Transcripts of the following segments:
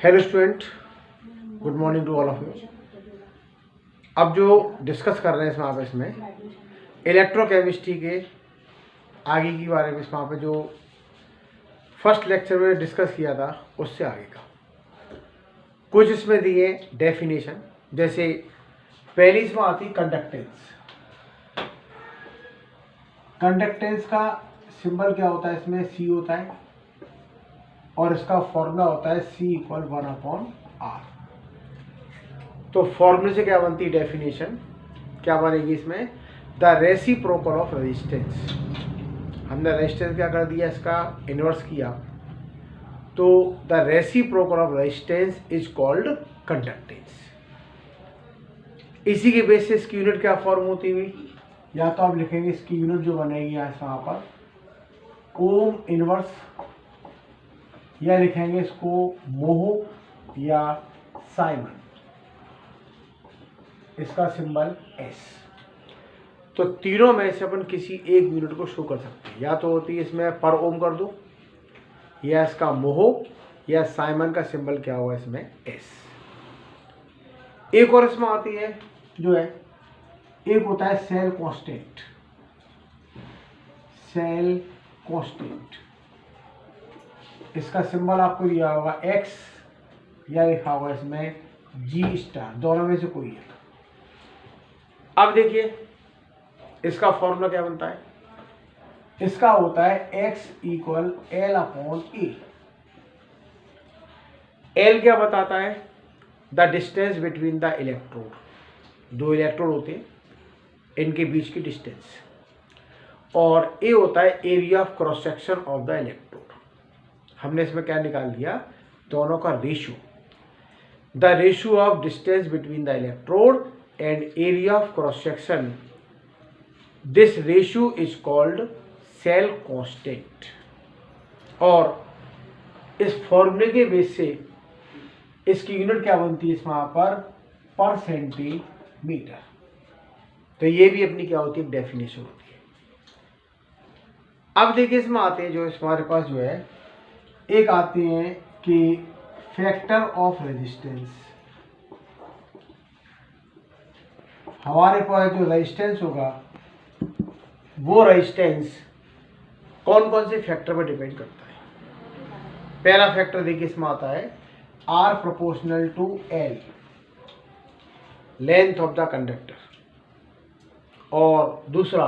Hello student, good morning to all of you. अब जो discuss कर रहे हैं इसमें आप इसमें इलेक्ट्रोकेमिस्ट्री के आगे की बारे में इसमें आप जो फर्स्ट लेक्चर में डिस्कस किया था उससे आगे का कुछ इसमें दिए डेफिनेशन। जैसे पहली इसमें आती कंडक्टेंस। कंडक्टेंस का सिंबल क्या होता है? इसमें सी होता है और इसका फॉर्मूला होता है C = 1/R। तो फॉर्मूले से क्या बनती है? डेफिनेशन क्या बनेगी इसमें? The reciprocal of resistance. हमने रेजिस्टेंस क्या कर दिया, इसका इन्वर्स किया, तो the reciprocal of resistance is called conductance. इसी के बेसिस की यूनिट क्या फॉर्म होती हुई, या तो आप लिखेंगे इसकी यूनिट जो बनेगी यहाँ पर ओम इनवर्स, या लिखेंगे इसको मोह या साइमन, इसका सिंबल S। तो तीनों में से अपन किसी एक यूनिट को शो कर सकते हैं, या तो होती है इसमें पर ओम कर दो, या इसका मोह, या साइमन का सिंबल क्या हुआ इसमें S। एक और इसमें आती है जो है, एक होता है सेल कांस्टेंट। सेल कांस्टेंट, इसका सिंबल आपको दिया होगा X, या लिखा होगा इसमें G*, दोनों में से कोई है। अब देखिए इसका फॉर्मूला क्या बनता है, इसका होता है X = L/A। L क्या बताता है? The distance between the electrode. दो इलेक्ट्रोड होते हैं, इनके बीच की डिस्टेंस। और A होता है area of cross section of the electrode. हमने इसमें क्या निकाल लिया? दोनों का ratio. The ratio of distance between the electrode and area of cross section, this ratio is called cell constant. और इस फॉर्मूले के बेस से इसकी यूनिट क्या बनती है इसमें पर सेंटीमीटर। तो ये भी अपनी क्या होती है? डेफिनेशन होती है। अब देखिए इसमें आते हैं जो हमारे पास जो है, एक आते हैं कि फैक्टर ऑफ रेजिस्टेंस। हमारे पास जो रेजिस्टेंस होगा वो रेजिस्टेंस कौन कौन से फैक्टर पर डिपेंड करता है। पहला फैक्टर देखिए इसमें आता है R ∝ L, length of the conductor, और दूसरा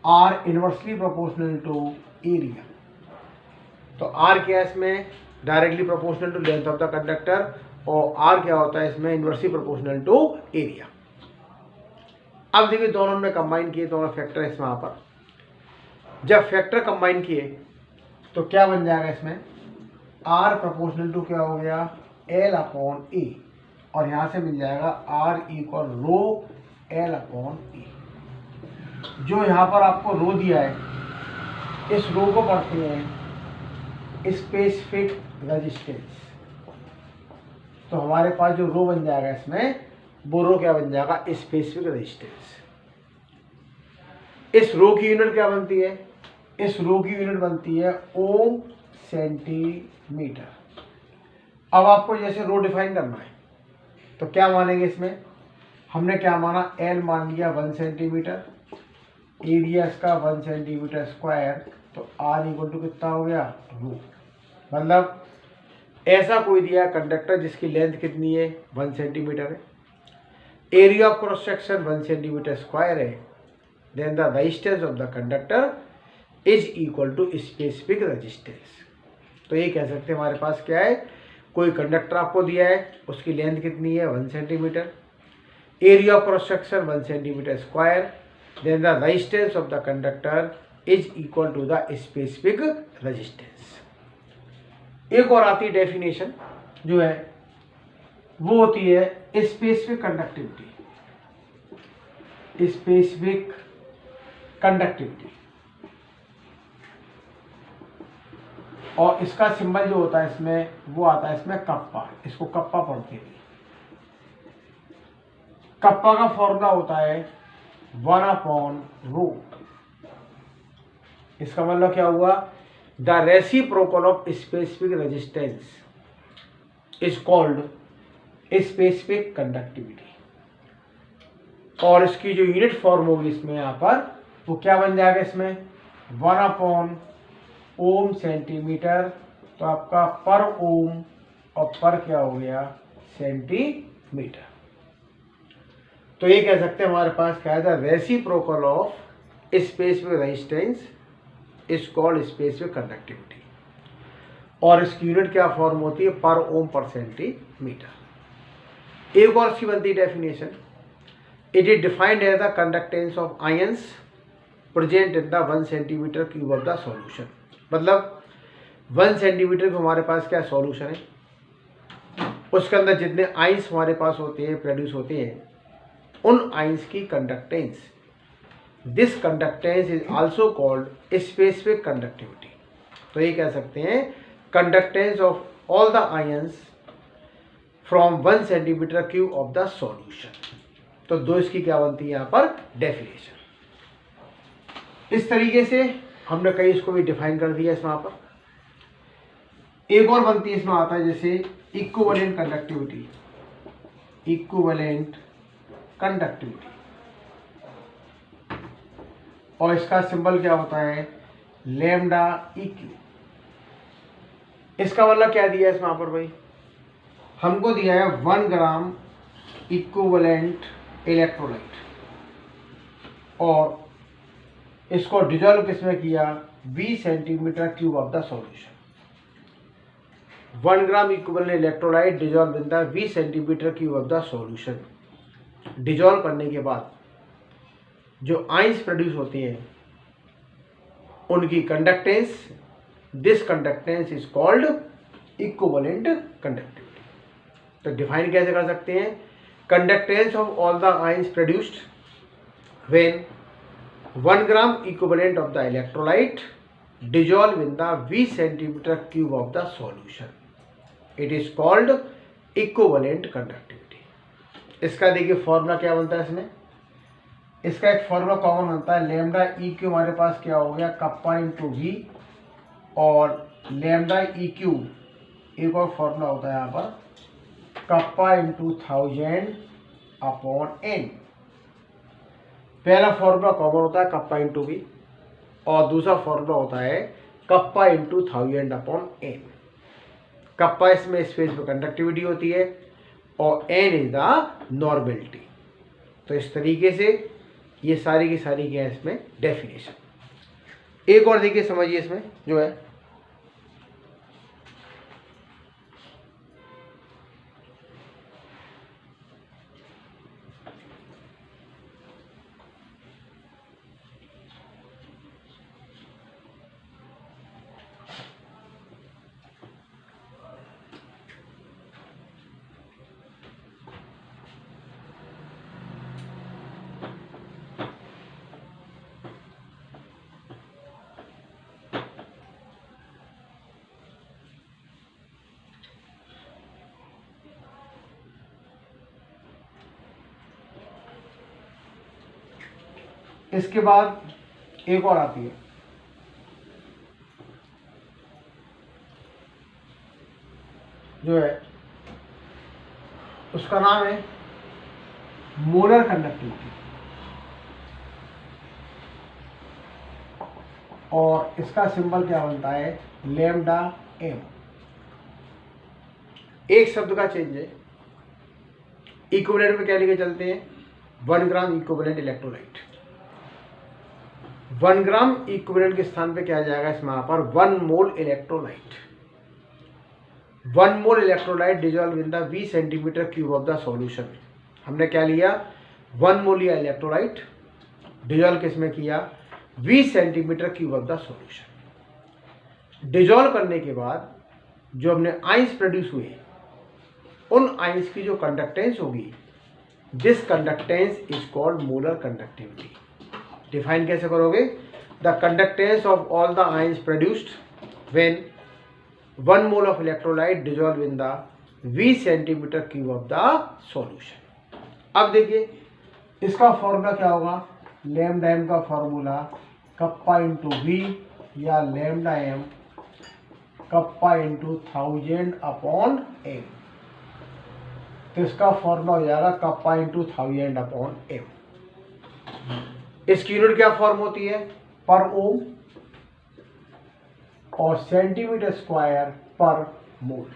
R inversely proportional to area. तो R क्या है इसमें? Directly proportional to length of the conductor, और R क्या होता है इसमें? Inversely proportional to area. अब देखिए दोनों में कंबाइन किए, दोनों फैक्टर इसमें यहाँ पर जब फैक्टर कंबाइन किए तो क्या बन जाएगा इसमें? R प्रोपोर्शनल टू क्या हो गया? L/A, और यहाँ से मिल जाएगा R = ρL/A। जो यहाँ पर आपको रो दिया है, इस रो को पढ़ते हैं स्पेसिफिक रेजिस्टेंस। तो हमारे पास जो रो बन जाएगा इसमें, वो रो क्या बन जाएगा? Specific resistance. इस रो की यूनिट क्या बनती है? इस रो की यूनिट बनती है ओम सेंटीमीटर। अब आपको जैसे रो डिफाइन करना है तो क्या मानेंगे इसमें? हमने क्या माना? L मान लिया 1 सेंटीमीटर, एरिया इसका 1 सेंटीमीटर स्क्वायर, तो R = कितना हो गया? रो। मतलब ऐसा कोई दिया कंडक्टर जिसकी लेंथ कितनी है? 1 सेंटीमीटर है, area of cross section 1 centimetre square है, then the resistance of the conductor is equal to specific resistance. तो ये कह सकते हैं हमारे पास क्या है, कोई कंडक्टर आपको दिया है, उसकी लेंथ कितनी है? 1 centimetre, area of cross section 1 centimetre square, then the resistance of the conductor is equal to the specific resistance. एक और आती डेफिनेशन जो है वो होती है स्पेसिफिक कंडक्टिविटी। स्पेसिफिक कंडक्टिविटी, और इसका सिंबल जो होता है इसमें वो आता है इसमें कप्पा। इसको कप्पा पढ़ते हैं। कप्पा का फॉर्मूला होता है 1/√। इसका मतलब क्या हुआ? The reciprocal of specific resistance is called specific conductivity. और इसकी जो यूनिट फॉर्म होगी इसमें यहाँ पर वो क्या बन जाएगा, इसमें 1/ओम सेंटीमीटर, तो आपका पर ओम और पर क्या हो गया सेंटीमीटर। तो ये कह सकते हैं हमारे पास क्या है, the reciprocal of specific resistance is called specific conductivity. और इसकी यूनिट क्या फॉर्म होती है, पर ओम पर सेंटीमीटर। एक और इसकी बनती है definition, it is defined as the conductance of ions present in the 1 centimetre cube of the solution. मतलब 1 सेंटीमीटर को हमारे पास क्या सॉल्यूशन है, उसके अंदर जितने आयंस हमारे पास होते हैं, प्रोड्यूस होते हैं, उन आयंस की conductance, this conductance is also called specific conductivity. तो ये कह सकते हैं conductance of all the ions from 1 centimetre cube of the solution. तो दो इसकी क्या बनती है यहाँ पर डेफिनेशन। इस तरीके से हमने कई इसको भी डिफाइन कर दिया इसमें। यहाँ पर एक और बनती है, इसमें आता है जैसे इक्विवेलेंट कंडक्टिविटी, इक्विवेलेंट कंडक्टिविटी, और इसका सिंबल क्या होता है लैम्डा इक्यू। इसका मतलब क्या दिया है इसमें यहाँ पर भाई, हमको दिया है 1 ग्राम इक्विवेलेंट इलेक्ट्रोलाइट और इसको डिजोल्व किसमें किया 20 centimetre cube of the solution. 1 gram equivalent electrolyte dissolve in the 20 centimetre cube of the solution. Dissolve करने के बाद जो आयंस प्रोड्यूस होती हैं उनकी conductance, this conductance is called equivalent conductivity. तो डिफाइन कैसे कर सकते हैं, conductance of all the ions produced when 1 gram equivalent of the electrolyte dissolve in the 20 centimeter cube of the solution. It is called equivalent conductivity. इसका देखिए formula क्या बनता है इसमें, इसका एक फॉर्मूला कॉमन बनता है लैम्डा ई क्यू हमारे पास क्या हो गया कप्पा इंटू वी, और लैम्डा ई क्यू एक और फॉर्मूला होता है यहाँ पर कप्पा इंटू 1000 अपॉन एन। पहला फॉर्मूला कॉमन होता है कप्पा इंटू वी और दूसरा फॉर्मूला होता है kappa into 1000 upon n. Kappa इसमें स्पेस पर कंडक्टिविटी होती है और एन इज द नॉर्मेलिटी। तो इस तरीके से ये सारी की सारी क्या है इसमें डेफिनेशन। एक और देखिए समझिए इसमें जो है इसके बाद एक और आती है जो है उसका नाम है मोलर कंडक्टिविटी और इसका सिंबल क्या बनता है लैम्डा एम। एक शब्द का चेंज है। इक्विवेलेंट में क्या लेके चलते हैं 1 gram equivalent electrolyte. 1 gram equivalent के स्थान पे क्या आ जाएगा इसमें यहाँ पर 1 mole electrolyte. 1 mole electrolyte dissolve in the 20 centimetre cube of the solution. हमने क्या लिया 1 मोल लिया इलेक्ट्रोलाइट, डिजॉल्व किसमें किया 20 centimetre cube of the solution. Dissolve करने के बाद जो हमने आइंस प्रोड्यूस हुए उन आइंस की जो कंडक्टेंस होगी this conductance is called molar conductivity. Define कैसे करोगे the conductance of all the ions produced when 1 mole of electrolyte dissolve in the 20 centimetre cube of the solution. अब देखिए इसका फॉर्मूला क्या होगा लैम्डा एम का फॉर्मूला कप्पा इंटू वी या lambda M kappa into 1000 upon M. तो इसका formula हो जाएगा कप्पा इंटू 1000/m। इसकी यूनिट क्या फॉर्म होती है? पर ओम और सेंटीमीटर स्क्वायर पर मोल।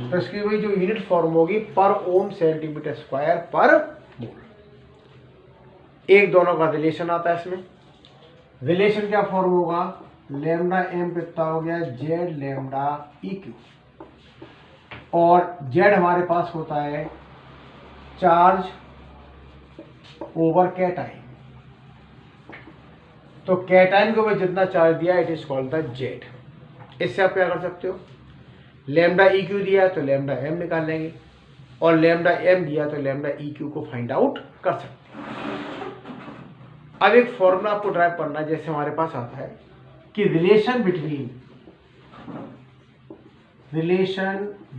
तो इसकी वही जो यूनिट फॉर्म होगी पर ओम सेंटीमीटर स्क्वायर पर मोल। एक दोनों का रिलेशन आता है इसमें। रिलेशन क्या फॉर्म होगा? लैम्डा एम कितना हो गया? जेड लैम्डा ई क्यू, और जेड हमारे पास होता है चार्ज ओवर कैटाइन। तो कैटाइन को मैं जितना चार्ज दिया it is called the Z. इससे आप क्या कर सकते हो? लैम्डा ई क्यू दिया है तो लैम्डा एम निकाल लेंगे, और लैम्डा एम दिया तो लैम्डा ई क्यू को फाइंड आउट कर सकते हैं। अब एक फॉर्मूला आपको ड्राइव करना है, जैसे हमारे पास आता है कि relation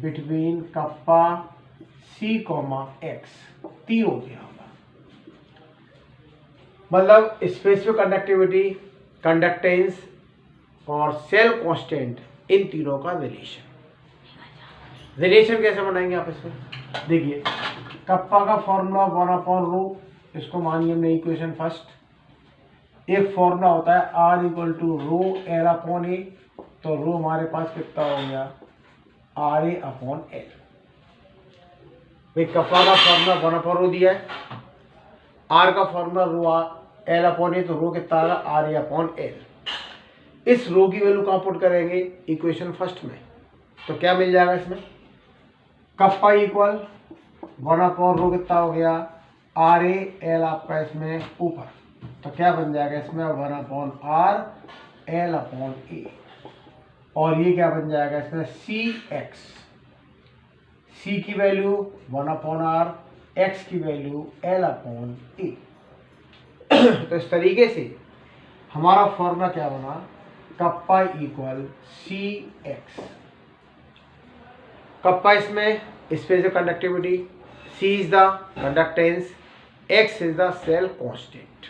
between kappa C comma x तीनों दिया होगा, मतलब स्पेसिफिक कंडक्टिविटी, कंडक्टेंस और सेल कांस्टेंट, इन तीनों का रिलेशन कैसे बनाएंगे आप इसमें? देखिए, कप्पा का फॉर्मूला 1/ρ, इसको मानिए हमने इक्वेशन फर्स्ट। एक फॉर्मूला होता है R equal to row L/A, तो रो हमारे पास कितना हो गया? RA/L। भाई कप्पा का फॉर्मूला 1/ρ दिया है, R का फॉर्मूला रो L/A, तो रो कितना आ रहा? RA/L। इस रो की वैल्यू कहाँ पुट करेंगे? इक्वेशन फर्स्ट में। तो क्या मिल जाएगा इसमें? कप्पा इक्वल 1/ρ कितना हो गया? RA/L आपका इसमें ऊपर, तो क्या बन जाएगा इसमें? 1/R/L/A, और ये क्या बन जाएगा इसमें? CX। C की वैल्यू 1/R, X की वैल्यू L/A। तो इस तरीके से हमारा फॉर्मूला क्या बना? Kappa equal CX। कप्पा इसमें specific conductivity, C is the conductance, X is the cell constant.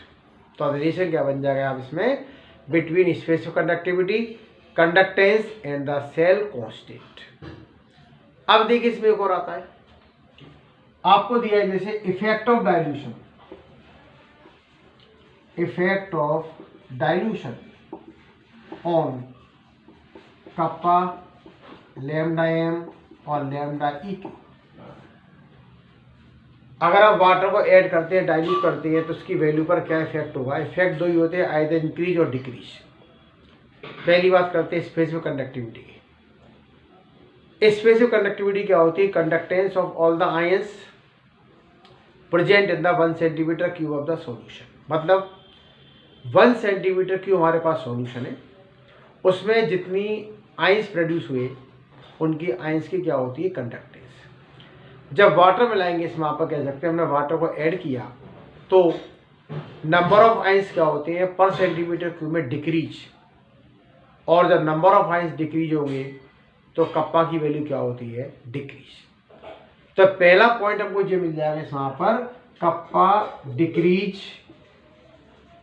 तो रिलेशन क्या बन जाएगा आप इसमें? Between specific conductivity, conductance and the cell constant. अब देखिए इसमें एक और आता है, आपको दिया है जैसे effect of dilution on kappa, lambda M और लैम्डा ई क्यू। अगर आप वाटर को ऐड करते हैं, डाइल्यूट करते हैं, तो उसकी वैल्यू पर क्या इफेक्ट होगा? इफेक्ट दो ही होते हैं, आइदर इंक्रीज और डिक्रीज। पहली बात करते हैं स्पेसिफिक कंडक्टिविटी की। स्पेसिफिक कंडक्टिविटी क्या होती है? Conductance of all the ions present in the 1 centimetre cube of the solution. मतलब 1 सेंटीमीटर क्यूब हमारे पास सॉल्यूशन है, उसमें जितनी आयंस प्रोड्यूस हुए उनकी आयंस की क्या होती है? कंडक्टेंस। जब वाटर मिलाएंगे इसमें, आप कह सकते हैं हमने वाटर को ऐड किया, तो नंबर ऑफ आयंस क्या होते हैं पर सेंटीमीटर क्यूब में? डिक्रीज। और जब नंबर ऑफ आयंस डिक्रीज होंगे तो कप्पा की वैल्यू क्या होती है? डिक्रीज। तो पहला पॉइंट हमको ये मिल जाएगा यहाँ पर, kappa decrease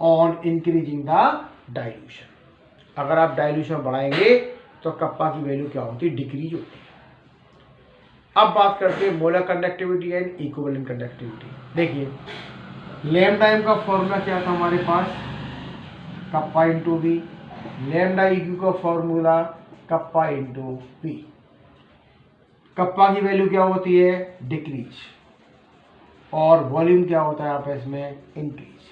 on increasing the dilution. अगर आप डाइल्यूशन बढ़ाएंगे तो कप्पा की वैल्यू क्या होती है? डिक्रीज होती है। अब बात करते हैं molar conductivity and equivalent conductivity. देखिए, लैम्डा एम का फॉर्मूला क्या था हमारे पास? Kappa into B. Lambda E Q का formula kappa into B. Kappa की वैल्यू क्या होती है? डिक्रीज, और वॉल्यूम क्या होता है आप इसमें? इंक्रीज।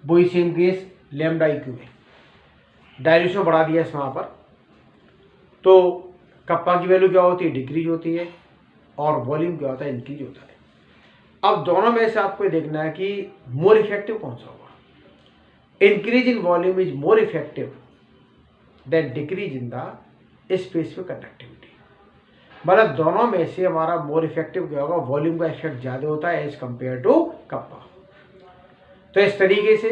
वही same case lambda E Q में डायल्यूशन बढ़ा दिया इसमें वहाँ पर, तो कप्पा की वैल्यू क्या होती है? डिक्रीज होती है, और वॉल्यूम क्या होता है? इंक्रीज होता है। अब दोनों में से आपको देखना है कि मोर इफेक्टिव कौन सा होगा। Increase in volume is more effective than decrease in the specific conductivity. मतलब दोनों में से हमारा मोर इफेक्टिव क्या होगा? वॉल्यूम का इफेक्ट ज्यादा होता है एज कंपेयर टू कप्पा। तो इस तरीके से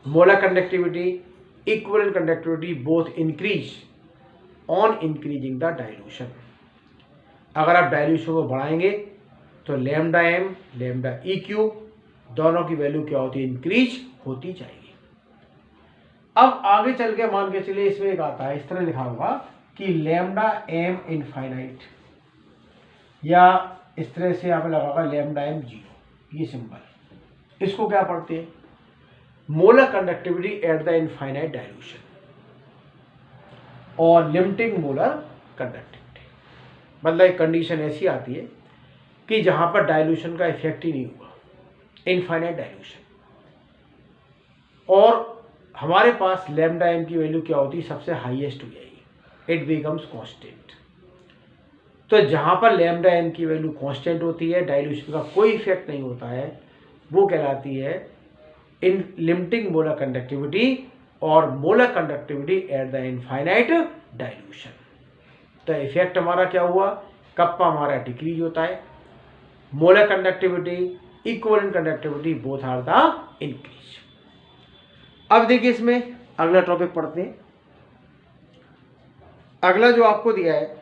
molar conductivity, equivalent conductivity both increase on increasing the dilution. अगर आप डाइल्यूशन को बढ़ाएंगे तो lambda M, lambda E Q, दोनों की वैल्यू क्या होती है? इंक्रीज होती जाएगी। अब आगे चल के मान के चलिए, इसमें एक आता है, इस तरह लिखा होगा कि लैम्डा एम इनफाइनाइट या इस तरह से यहाँ पे लगागा लैम्डा m 0, ये सिंबल। इसको क्या पढ़ते हैं? Molar conductivity at the infinite dilution और लिमिटिंग मोलर कंडक्टिविटी। मतलब एक कंडीशन ऐसी आती है कि जहां पर डाइल्यूशन का इफेक्ट ही नहीं हुआ, इनफाइनाइट डाइल्यूशन, और हमारे पास लैम्डा m की वैल्यू क्या होती है? सबसे हाईएस्ट हो जाएगी, इट बिकम्स कांस्टेंट। तो जहां पर लैम्डा m की वैल्यू कांस्टेंट होती है, डाइल्यूशन का कोई इफेक्ट नहीं होता है, वो कहलाती है इन लिमिटिंग मोलर कंडक्टिविटी और molar conductivity at the infinite dilution. तो इफेक्ट हमारा क्या हुआ? कप्पा हमारा डिक्रीज होता है, molar conductivity, equivalent conductivity both are the increase. अब देखिए इसमें अगला टॉपिक पढ़ते हैं। अगला जो आपको दिया है,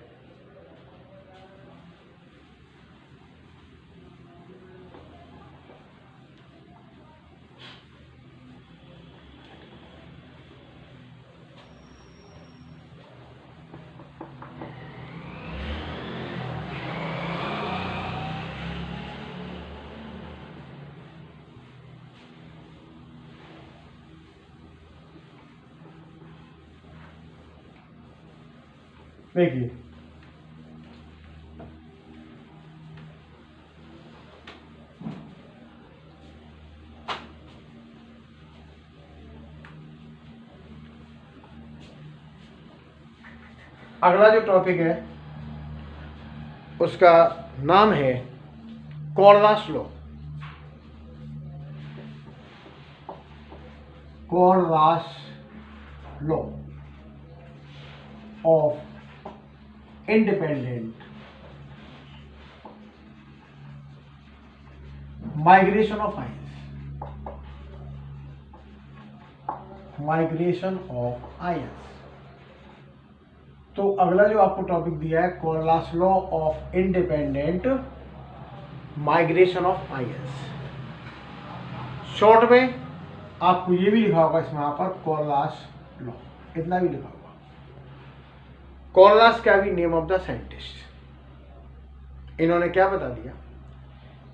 देखिए अगला जो टॉपिक है उसका नाम है Cornwallis law. Cornwallis law of independent migration of ions, migration of ions। तो अगला जो आपको टॉपिक दिया है Cornwallis law of independent migration of ions. Short में आपको ये भी लिखा होगा इसमें, यहाँ पर कॉर्नवालिस लॉ, इतना भी लिखा होगा। कॉर्नवालिस क्या भी नेम ऑफ द साइंटिस्ट। इन्होंने क्या बता दिया?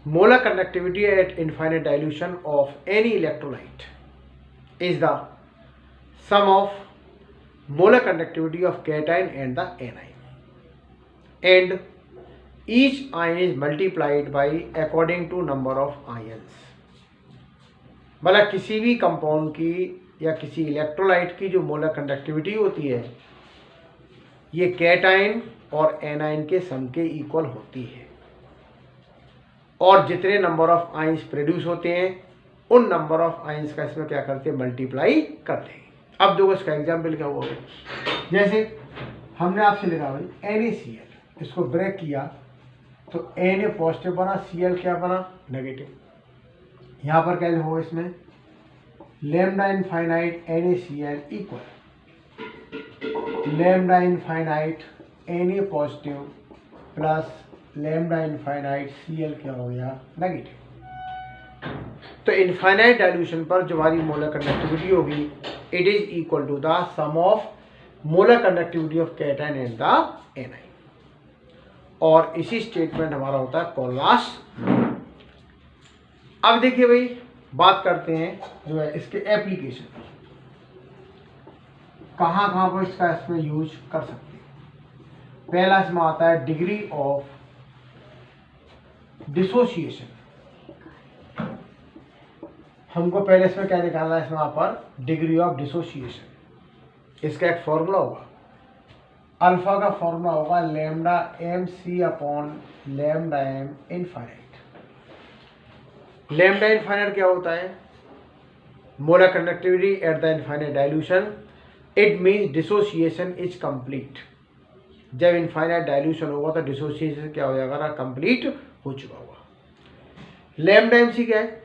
Molar conductivity at infinite dilution of any electrolyte is the sum of molar conductivity of cation and the anion, and each ion is multiplied by according to number of ions. मतलब किसी भी compound की या किसी electrolyte की जो molar conductivity होती है, ये कैटायन और एनाइन के सम के इक्वल होती है, और जितने नंबर ऑफ आयंस प्रोड्यूस होते हैं उन नंबर ऑफ आयंस का इसमें क्या करते हैं? मल्टीप्लाई करते हैं। अब देखो इसका एग्जाम्पल क्या हुआ, जैसे हमने आपसे लिखा भाई NaCl, इसको ब्रेक किया तो Na पॉजिटिव बना, Cl क्या बना? नेगेटिव। यहाँ पर क्या होगा इसमें? Lambda infinite NaCl equal lambda infinite Na positive plus lambda infinite Cl क्या हो गया? नेगेटिव। तो इनफाइनाइट डाइल्यूशन पर जो हमारी मोलर कंडक्टिविटी होगी, it is equal to the sum of molar conductivity of cation and the anion, और इसी स्टेटमेंट हमारा होता है कॉर्नवालिस। अब देखिए भाई, बात करते हैं जो है इसके एप्लीकेशन, कहाँ कहाँ पर इसका इसमें यूज कर सकते हैं। पहला इसमें आता है डिग्री ऑफ डिसोसिएशन। हमको पहले इसमें क्या निकालना है? इसमें यहाँ पर डिग्री ऑफ डिसोसिएशन। इसका एक फॉर्मूला होगा, अल्फा का फॉर्मूला होगा lambda MC upon lambda M infinite. Lambda infinite क्या होता है? Molar conductivity at the infinite dilution, it means dissociation is complete. जब इनफाइनाइट डाइल्यूशन होगा तो डिसोसिएशन क्या हो जाएगा? कंप्लीट हो चुका होगा। लैम्डा MC क्या है?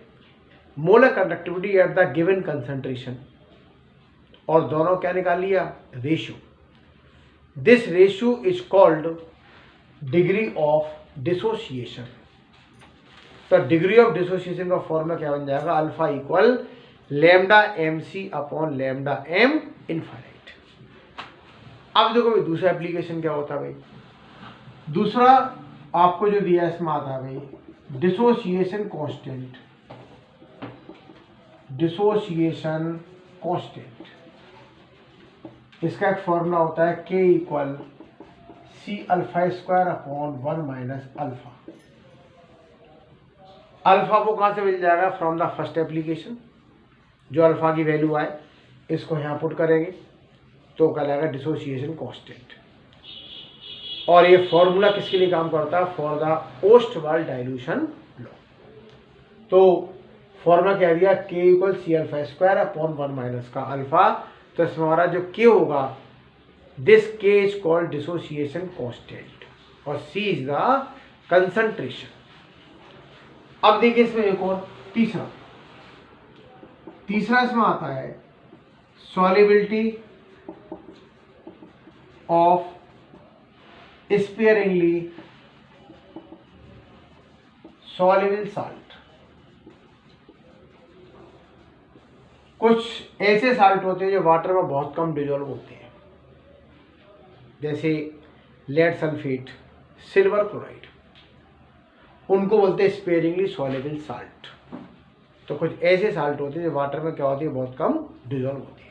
Molar conductivity at the given concentration, और दोनों क्या निकाल लिया? Ratio. This ratio is called degree of dissociation. तो डिग्री ऑफ डिसोसिएशन का फॉर्मूला क्या बन जाएगा? Alpha equal lambda MC upon lambda M infinite. अब देखो भाई दूसरा एप्लीकेशन क्या होता है भाई? दूसरा आपको जो दिया है इसमें आता है भाई डिसोसिएशन कांस्टेंट, डिसोसिएशन कांस्टेंट, इसका एक फॉर्मूला होता है K equal C alpha square upon 1 minus alpha. Alpha को कहाँ से मिल जाएगा? फ्रॉम द फर्स्ट एप्लीकेशन, जो अल्फा की वैल्यू आए इसको यहाँ पुट करेंगे तो कहलाएगा डिसोसिएशन कांस्टेंट। और ये फॉर्मूला किसके लिए काम करता है? For the Ostwald dilution law. तो फॉर्मूला क्या दिया? K equal C alpha square upon 1 minus का अल्फा। तो इसमें हमारा जो K होगा, this K is called dissociation constant और C इज द कंसंट्रेशन। अब देखिए इसमें एक और तीसरा इसमें आता है solubility of sparingly soluble salt. कुछ ऐसे साल्ट होते हैं जो वाटर में बहुत कम डिजोल्व होते हैं, जैसे लेड सल्फेट, सिल्वर क्लोराइड, उनको बोलते हैं स्पेयरिंगली सॉल्युबल साल्ट। तो कुछ ऐसे साल्ट होते हैं जो वाटर में क्या होती है, बहुत कम डिजोल्व होती है।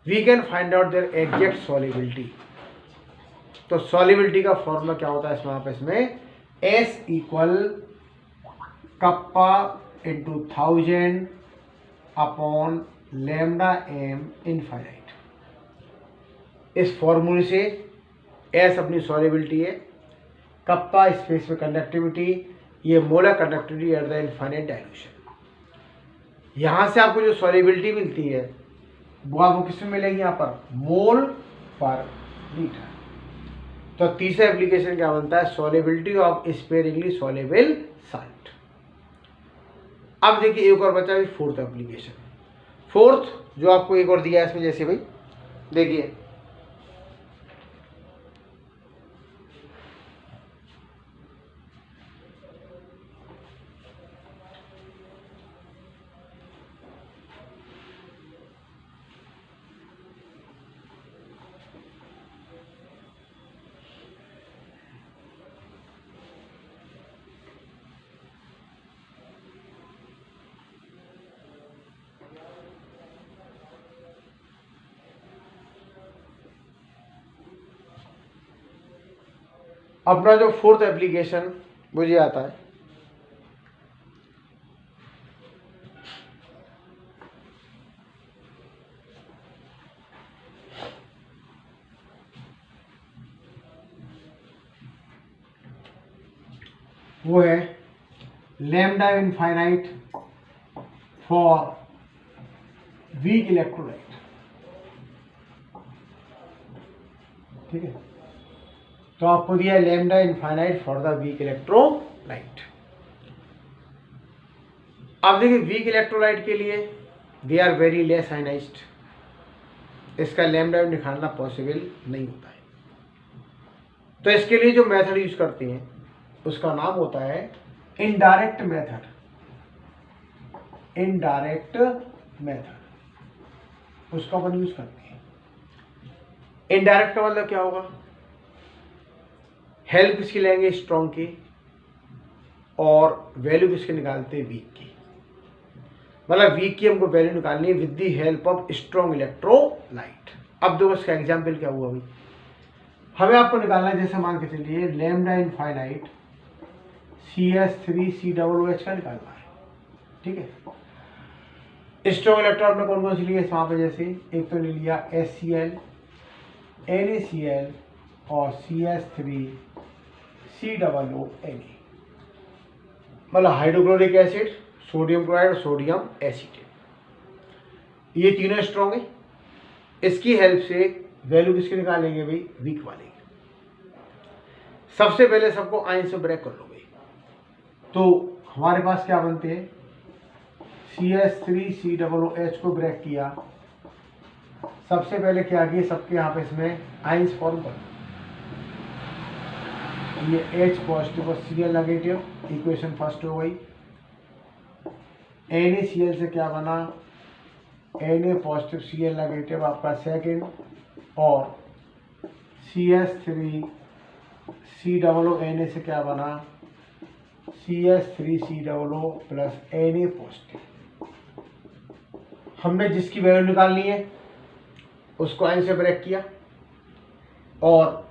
We can find out their exact solubility. तो सॉल्युबिलिटी का फॉर्मूला क्या होता है इसमें S equal kappa into 1000 upon lambda m infinite. इस फॉर्मूले से S अपनी सॉल्युबिलिटी है, कप्पा स्पेस में कंडक्टिविटी, ये molar conductivity at the infinite dilution. यहाँ से आपको जो सॉल्युबिलिटी मिलती है वो आपको किसमें मिलेगी? यहाँ पर मोल पर लीटर। तो तीसरा एप्लीकेशन क्या बनता है? Solubility of sparingly soluble salt. अब देखिए एक और बचा है फोर्थ एप्लीकेशन। फोर्थ जो आपको एक और दिया है इसमें, जैसे भाई देखिए अपना जो फोर्थ एप्लीकेशन मुझे आता है वो है lambda infinite for weak electrolyte. ठीक है, तो आपको दिया है lambda infinite for the weak electrolyte. अब देखिए वीक इलेक्ट्रोलाइट के लिए they are very less ionised, इसका लैम्डा निकालना पॉसिबल नहीं होता है। तो इसके लिए जो मेथड यूज करते हैं उसका नाम होता है इनडायरेक्ट मेथड। इनडायरेक्ट मेथड उसका अपन यूज करते हैं। इनडायरेक्ट का मतलब क्या होगा? हेल्प किसकी लेंगे? स्ट्रॉन्ग की, और वैल्यू किसके निकालते हैं? वीक की। मतलब वीक की हमको वैल्यू निकालनी है with the help of strong electrolyte. अब देखो इसका एग्जाम्पल क्या हुआ भाई, हमें आपको निकालना है, जैसे मान के चलिए लैम्डा इनफाइनाइट CH3COOH का निकालना है। ठीक है, स्ट्रॉन्ग इलेक्ट्रॉन में कौन कौन सी लिए वहां पे? जैसे एक तो ले लिया HCl, NaCl और CH3COONA, मतलब हाइड्रोक्लोरिक एसिड, सोडियम क्लोराइड और सोडियम एसीटेट। ये तीनों स्ट्रॉन्ग है। इसकी हेल्प से वैल्यू किसके निकालेंगे भाई? वीक वाले। सबसे पहले सबको आयन से ब्रेक कर लो भाई। तो हमारे पास क्या बनते हैं? CH3COOH को ब्रेक किया, सबसे पहले क्या किया, सबके यहाँ पे इसमें आयन्स फॉर्म कर, ये H पॉजिटिव और Cl नेगेटिव, इक्वेशन फर्स्ट हो गई। NaCl से क्या बना? Na पॉजिटिव Cl नेगेटिव आपका सेकंड, और CH3 COO Na से क्या बना, CH3COO प्लस Na पॉजिटिव। हमने जिसकी वैल्यू निकालनी है उसको आयन से ब्रेक किया, और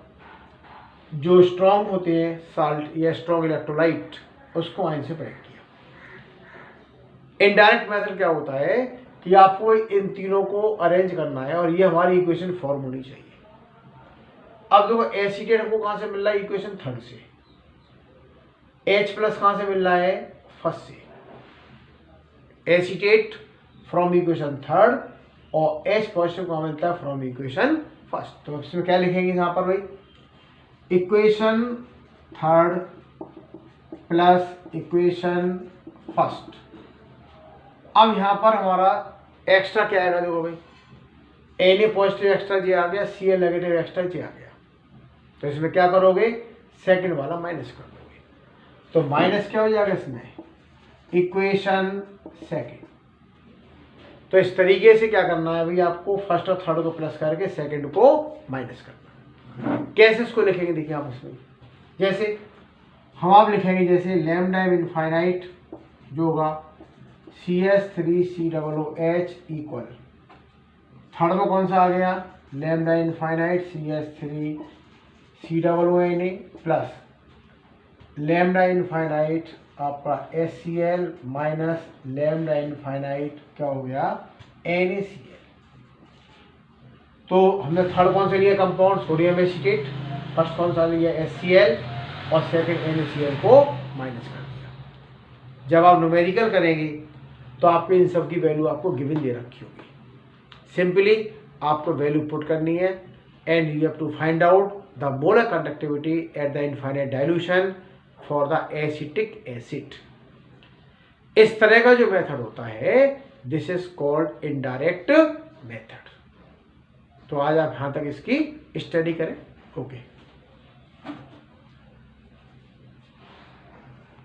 जो स्ट्रॉन्ग होते हैं साल्ट या स्ट्रॉन्ग इलेक्ट्रोलाइट उसको आयन से ब्रेक किया। इनडायरेक्ट मेथड क्या होता है कि आपको इन तीनों को अरेंज करना है और ये हमारी इक्वेशन फॉर्म होनी चाहिए। अब देखो एसीटेट हमको कहां से मिल रहा है, इक्वेशन थर्ड से। H प्लस कहां से मिल रहा है, फर्स्ट से। एसीटेट फ्रॉम इक्वेशन थर्ड और H पॉजिटिव कहां मिलता है, फ्रॉम इक्वेशन फर्स्ट। तो इसमें क्या लिखेंगे यहाँ पर भाई, equation third plus equation first. अब यहां पर हमारा एक्स्ट्रा क्या आएगा, देखो भाई Na पॉजिटिव एक्स्ट्रा जे आ गया, Cl नेगेटिव एक्स्ट्रा जे आ गया। तो इसमें क्या करोगे, सेकंड वाला माइनस कर दोगे, तो माइनस क्या हो जाएगा इसमें, इक्वेशन सेकंड। तो इस तरीके से क्या करना है भाई, आपको फर्स्ट और थर्ड को प्लस करके सेकंड को माइनस करना है। कैसे इसको लिखेंगे देखिए आप इसमें, जैसे हम आप लिखेंगे जैसे लैम्डा इनफाइनाइट जो होगा CH3COOH इक्वल, थर्ड में कौन सा आ गया, lambda infinite CH3COONA plus lambda infinite आपका HCl माइनस लैम्डा इनफाइनाइट क्या हो गया, NaCl। तो हमने थर्ड कौन से लिया कंपाउंड, सोडियम एसीटेट, फर्स्ट कौन सा लिया HCl और सेकंड NaCl को माइनस कर दिया। जब आप न्यूमेरिकल करेंगे तो आपको इन सब की वैल्यू आपको गिवन दे रखी होगी, सिंपली आपको वैल्यू पुट करनी है and you have to find out the molar conductivity at the infinite dilution for the acetic acid. इस तरह का जो मेथड होता है this is called indirect method. तो आज आप यहां तक इसकी स्टडी करें। ओके।